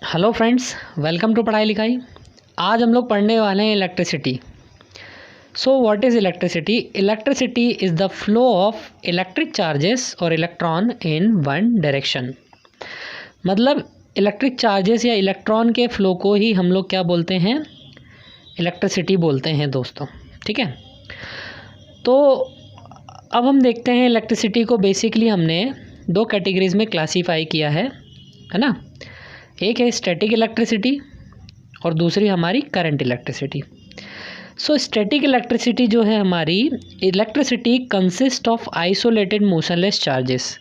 Hello friends, welcome to पढ़ाई लिखाई। आज हम लोग पढ़ने वाले हैं electricity. So what is electricity? Electricity is the flow of electric charges और इलेक्ट्रॉन इन वन डायरेक्शन। मतलब इलेक्ट्रिक चार्जेस या इलेक्ट्रॉन के फ्लो को ही हम लोग क्या बोलते हैं? इलेक्ट्रिसिटी बोलते हैं दोस्तों। ठीक है, तो अब हम देखते हैं इलेक्ट्रिसिटी को बेसिकली हमने दो कैटेगरीज में क्लासीफाई किया है ना। एक है स्टैटिक इलेक्ट्रिसिटी और दूसरी हमारी current electricity. So static electricity जो है हमारी, electricity consist of isolated motionless charges.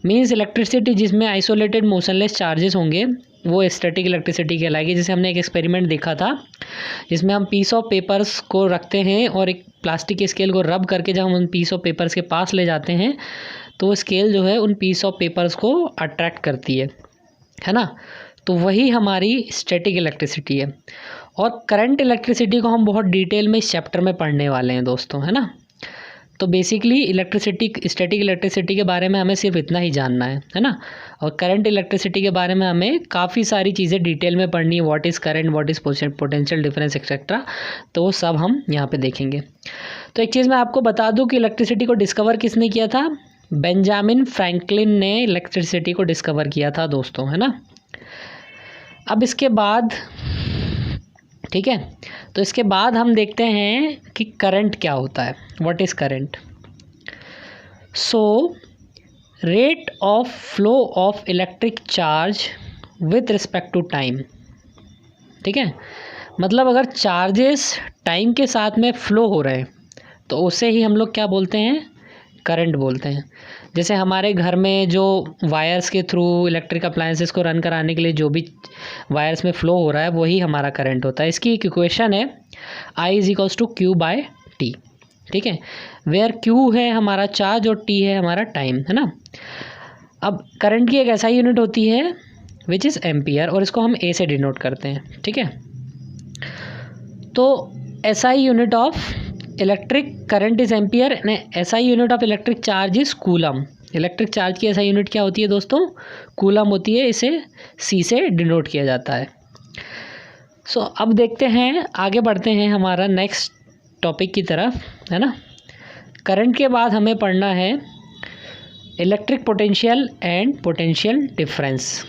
Means electricity जिसमें आइसोलेटेड मोशनलेस चार्जेस होंगे वो स्टैटिक इलेक्ट्रिसिटी कहलाएगी। जैसे हमने एक एक्सपेरिमेंट देखा था जिसमें हम पीस ऑफ पेपर्स को रखते हैं और एक प्लास्टिक के स्केल को रब करके जब हम उन पीस ऑफ पेपर्स के पास ले जाते हैं तो वो स्केल जो है उन पीस ऑफ पेपर्स को अट्रैक्ट करती है ना। तो वही हमारी स्टैटिक इलेक्ट्रिसिटी है। और करंट इलेक्ट्रिसिटी को हम बहुत डिटेल में इस चैप्टर में पढ़ने वाले हैं दोस्तों, है ना। तो बेसिकली इलेक्ट्रिसिटी, स्टैटिक इलेक्ट्रिसिटी के बारे में हमें सिर्फ इतना ही जानना है ना। और करंट इलेक्ट्रिसिटी के बारे में हमें काफ़ी सारी चीज़ें डिटेल में पढ़नी है। What is current, what is potential difference etcetera, तो वो सब हम यहाँ पे देखेंगे। तो एक चीज़ मैं आपको बता दूँ कि इलेक्ट्रिसिटी को डिस्कवर किसने किया था? बेंजामिन फ्रैंकलिन ने इलेक्ट्रिसिटी को डिस्कवर किया था दोस्तों, है ना। अब इसके बाद, ठीक है, तो इसके बाद हम देखते हैं कि करंट क्या होता है। What is current? So rate of flow of electric charge with respect to time. ठीक है, मतलब अगर चार्जेस टाइम के साथ में फ्लो हो रहे हैं तो उसे ही हम लोग क्या बोलते हैं? करंट बोलते हैं। जैसे हमारे घर में जो वायर्स के थ्रू इलेक्ट्रिक अप्लायंसेस को रन कराने के लिए जो भी वायर्स में फ़्लो हो रहा है वही हमारा करंट होता है। इसकी एक इक्वेशन है I = Q/T। ठीक है, वेयर Q है हमारा चार्ज और T है हमारा टाइम, है ना। अब करंट की एक ऐसा यूनिट होती है विच इज़ एम्पियर और इसको हम A से डिनोट करते हैं। ठीक है, तो SI unit of electric current is ampere, SI unit of electric charge is coulomb. Electric charge की SI यूनिट क्या होती है दोस्तों? कूलम होती है। इसे C से डिनोट किया जाता है। सो अब देखते हैं, आगे बढ़ते हैं हमारा नेक्स्ट टॉपिक की तरफ, है ना। करंट के बाद हमें पढ़ना है electric potential and potential difference.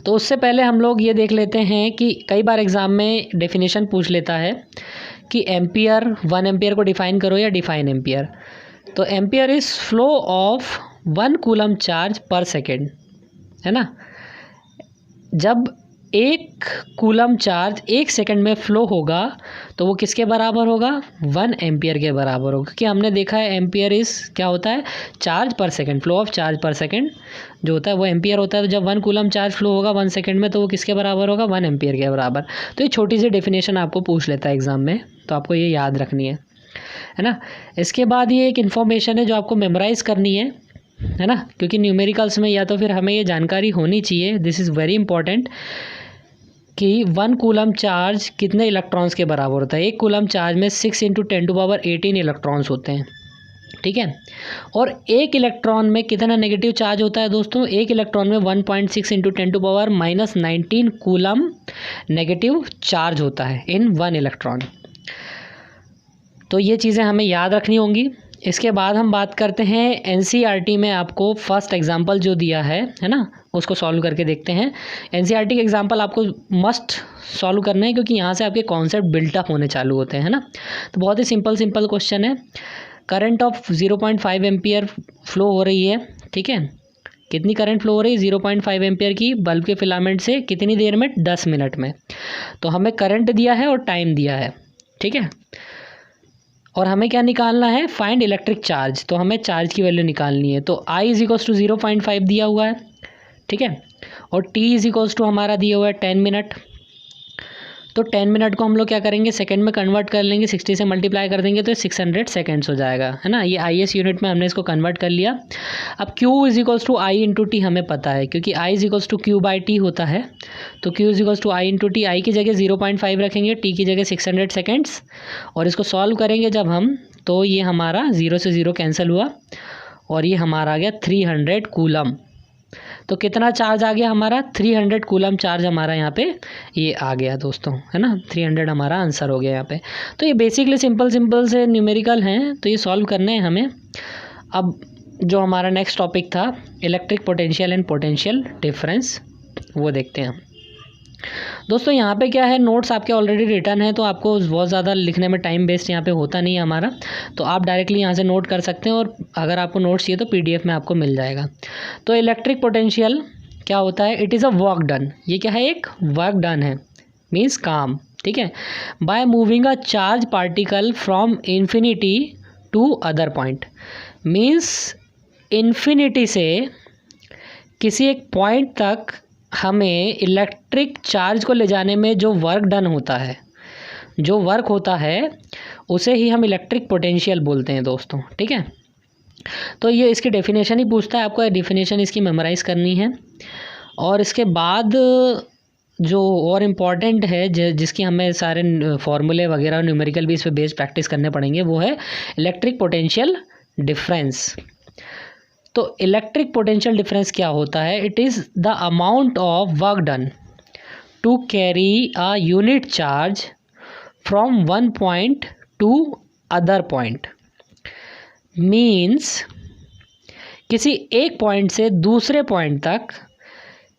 तो उससे पहले हम लोग ये देख लेते हैं कि कई बार एग्ज़ाम में डेफिनेशन पूछ लेता है कि एम्पियर, 1 एम्पियर को डिफ़ाइन करो या डिफ़ाइन एम्पियर। तो ampere is flow of 1 coulomb charge पर सेकेंड, है ना। जब 1 कूलम चार्ज 1 सेकेंड में फ़्लो होगा तो वो किसके बराबर होगा? 1 एम्पियर के बराबर होगा। क्योंकि हमने देखा है एम्पियर इज़ क्या होता है? चार्ज पर सेकेंड, फ्लो ऑफ चार्ज पर सेकेंड जो होता है वो एम्पियर होता है। तो जब 1 कूलम चार्ज फ्लो होगा 1 सेकेंड में तो वो किसके बराबर होगा? 1 एम्पियर के बराबर। तो ये छोटी सी डेफिनेशन आपको पूछ लेता है एग्ज़ाम में, तो आपको ये याद रखनी है ना। इसके बाद ये एक इन्फॉर्मेशन है जो आपको मेमोराइज़ करनी है ना, क्योंकि न्यूमेरिकल्स में या तो फिर हमें ये जानकारी होनी चाहिए। दिस इज़ वेरी इंपॉर्टेंट कि 1 कूलम चार्ज कितने इलेक्ट्रॉन्स के बराबर होता है। 1 कूलम चार्ज में 6 × 10⁻18 इलेक्ट्रॉन्स होते हैं। ठीक है, और 1 इलेक्ट्रॉन में कितना नेगेटिव चार्ज होता है दोस्तों? 1 इलेक्ट्रॉन में 1.6 × 10⁻−19 कूलम नेगेटिव चार्ज होता है इन 1 इलेक्ट्रॉन। तो ये चीज़ें हमें याद रखनी होंगी। इसके बाद हम बात करते हैं NCERT में आपको फर्स्ट एग्जांपल जो दिया है ना, उसको सॉल्व करके देखते हैं। NCERT के एग्जांपल आपको मस्ट सॉल्व करना है क्योंकि यहाँ से आपके कॉन्सेप्ट बिल्टअप होने चालू होते हैं, है ना। तो बहुत ही सिंपल क्वेश्चन है। करंट ऑफ 0.5 एम्पियर फ्लो हो रही है। ठीक है, कितनी करंट फ्लो हो रही है? 0.5 एम्पियर की बल्ब के फिलामेंट से कितनी देर में? 10 मिनट में। तो हमें करंट दिया है और टाइम दिया है। ठीक है, और हमें क्या निकालना है? Find electric charge. तो हमें चार्ज की वैल्यू निकालनी है। तो I = 0.5 दिया हुआ है। ठीक है, और T = हमारा दिया हुआ है 10 मिनट। तो 10 मिनट को हम लोग क्या करेंगे? सेकंड में कन्वर्ट कर लेंगे, 60 से मल्टीप्लाई कर देंगे तो 600 सेकेंड्स हो जाएगा, है ना। ये IS यूनिट में हमने इसको कन्वर्ट कर लिया। अब Q = I × T हमें पता है क्योंकि I = Q/T होता है। तो Q = I × T। I की जगह 0.5 रखेंगे, T की जगह 600 सेकेंड्स, और इसको सॉल्व करेंगे जब हम, तो ये हमारा 0 से 0 कैंसिल हुआ और ये हमारा आ गया 300 कूलम। तो कितना चार्ज आ गया हमारा, 300 कूलम चार्ज हमारा यहाँ पे ये आ गया दोस्तों, है ना, 300 हमारा आंसर हो गया यहाँ पे। तो ये बेसिकली सिंपल से न्यूमेरिकल हैं, तो ये सॉल्व करने हैं हमें। अब जो हमारा नेक्स्ट टॉपिक था electric potential and potential difference, वो देखते हैं दोस्तों। यहाँ पे क्या है, नोट्स आपके ऑलरेडी रिटर्न है, तो आपको बहुत ज़्यादा लिखने में टाइम वेस्ट यहाँ पे होता नहीं है हमारा, तो आप डायरेक्टली यहाँ से नोट कर सकते हैं, और अगर आपको नोट्स चाहिए तो PDF में आपको मिल जाएगा। तो इलेक्ट्रिक पोटेंशियल क्या होता है, it is a work done, ये क्या है, एक वर्क डन है, मीन्स काम, ठीक है, by moving a charge particle from infinity to other point. Means infinity से किसी एक पॉइंट तक हमें इलेक्ट्रिक चार्ज को ले जाने में जो वर्क डन होता है, जो वर्क होता है उसे ही हम इलेक्ट्रिक पोटेंशियल बोलते हैं दोस्तों, ठीक है। तो ये इसकी डेफिनेशन ही पूछता है, आपको डेफिनेशन इसकी मेमोराइज़ करनी है, और इसके बाद जो और इम्पॉर्टेंट है जिसकी हमें सारे फॉर्मूले वगैरह न्यूमेरिकल भी इस पर बेस्ड प्रैक्टिस करने पड़ेंगे, वो है इलेक्ट्रिक पोटेंशियल डिफरेंस। तो इलेक्ट्रिक पोटेंशियल डिफरेंस क्या होता है, it is the amount of work done to carry a unit charge from one point to other point. Means किसी एक पॉइंट से दूसरे पॉइंट तक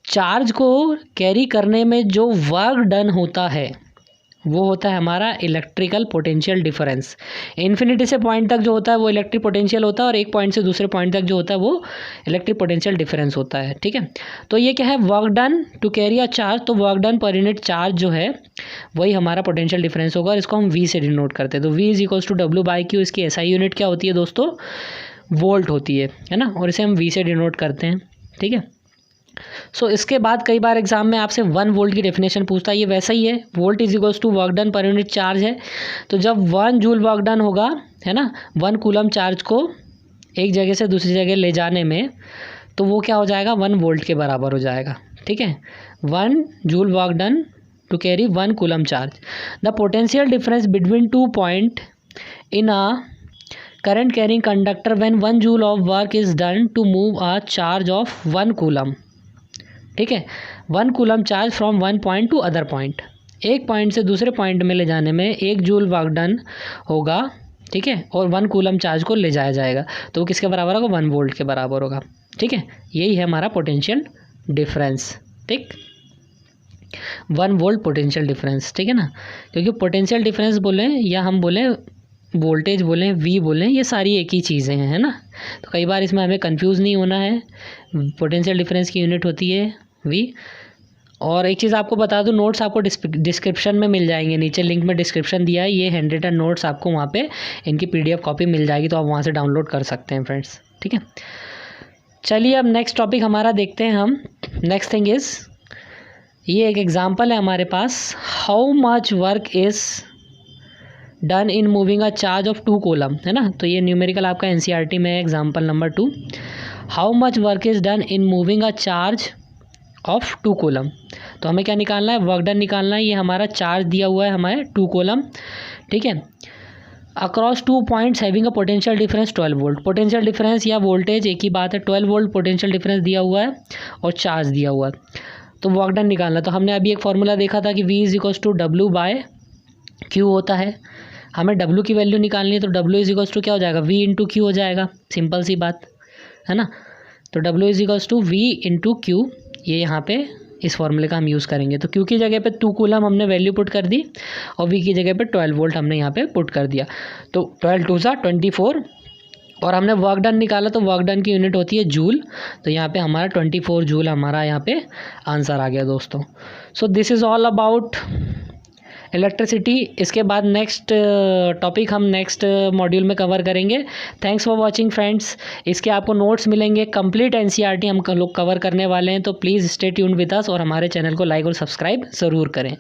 चार्ज को कैरी करने में जो वर्क डन होता है वो होता है हमारा इलेक्ट्रिकल पोटेंशियल डिफरेंस। इन्फिनिटी से पॉइंट तक जो होता है वो इलेक्ट्रिक पोटेंशियल होता है, और एक पॉइंट से दूसरे पॉइंट तक जो होता है वो इलेक्ट्रिक पोटेंशियल डिफरेंस होता है, ठीक है। तो ये क्या है, work done to carry a charge, तो work done per unit charge जो है वही हमारा पोटेंशियल डिफरेंस होगा, और इसको हम V से डिनोट करते हैं। तो V is equals to W/Q, इसकी SI यूनिट क्या होती है दोस्तों, वोल्ट होती है ना, और इसे हम V से डिनोट करते हैं, ठीक है। सो इसके बाद कई बार एग्जाम में आपसे 1 वोल्ट की डेफिनेशन पूछता है, ये वैसा ही है, volt is equals to work done per unit charge है। तो जब 1 जूल वर्क डन होगा, है ना, 1 कूलम चार्ज को एक जगह से दूसरी जगह ले जाने में, तो वो क्या हो जाएगा, 1 वोल्ट के बराबर हो जाएगा, ठीक है। 1 joule work done to carry 1 coulomb charge. The potential difference between 2 point in a current carrying conductor when 1 joule of work is done to move a charge of 1 coulomb, ठीक है। 1 coulomb charge from 1 point to other point, एक point से दूसरे point में ले जाने में 1 joule work done होगा, ठीक है, और 1 कूलम चार्ज को ले जाया जाएगा, तो वो किसके बराबर होगा, 1 वोल्ट के बराबर होगा, ठीक है। यही है हमारा पोटेंशियल डिफरेंस, ठीक, 1 वोल्ट पोटेंशियल डिफरेंस, ठीक है ना। क्योंकि पोटेंशियल डिफरेंस बोलें या हम बोलें वोल्टेज बोलें, V बोलें, ये सारी एक ही चीज़ें हैं, है ना। तो कई बार इसमें हमें कंफ्यूज नहीं होना है, पोटेंशियल डिफरेंस की यूनिट होती है V। और एक चीज़ आपको बता दूं, नोट्स आपको डिस्क्रिप्शन में मिल जाएंगे, नीचे लिंक में डिस्क्रिप्शन दिया है, ये हैंड रिटन नोट्स आपको वहाँ पे इनकी PDF कॉपी मिल जाएगी, तो आप वहाँ से डाउनलोड कर सकते हैं फ्रेंड्स, ठीक है। चलिए अब नेक्स्ट टॉपिक हमारा देखते हैं हम। नेक्स्ट थिंग इज़, ये एक एग्जाम्पल है हमारे पास, how much work is done in moving a charge of 2 coulomb, है ना। तो ये न्यूमेरिकल आपका NCERT में है, example number 2, how much work is done in moving a charge of 2 coulomb. तो हमें क्या निकालना है, वर्क डन निकालना है। ये हमारा चार्ज दिया हुआ है हमारे 2 कूलम, ठीक है, across 2 points having a potential difference 12 volt. Potential difference या वोल्टेज एक ही बात है, 12 वोल्ट पोटेंशियल डिफरेंस दिया हुआ है और चार्ज दिया हुआ है, तो वर्क डन निकालना। तो हमने अभी एक फार्मूला देखा था कि V is equals to W/Q होता है, हमें W की वैल्यू निकालनी है, तो W इज इक्वल्स टू क्या हो जाएगा, V इंटू Q हो जाएगा, सिंपल सी बात है ना। तो W is equals to V into Q, ये यहाँ पे इस फॉर्मूले का हम यूज़ करेंगे। तो Q की जगह पे 2 कूलम हमने वैल्यू पुट कर दी, और V की जगह पे 12 वोल्ट हमने यहाँ पे पुट कर दिया, तो 12 2 सा 24, और हमने वर्क डन निकाला, तो वर्क डन की यूनिट होती है जूल, तो यहाँ पे हमारा 24 जूल हमारा यहाँ पे आंसर आ गया दोस्तों। So this is all about electricity. इसके बाद नेक्स्ट टॉपिक हम नेक्स्ट मॉड्यूल में कवर करेंगे। Thanks for watching friends. इसके आपको नोट्स मिलेंगे, कंप्लीट NCERT हम लोग कवर करने वाले हैं, तो please stay tuned with us, और हमारे चैनल को लाइक और सब्सक्राइब ज़रूर करें।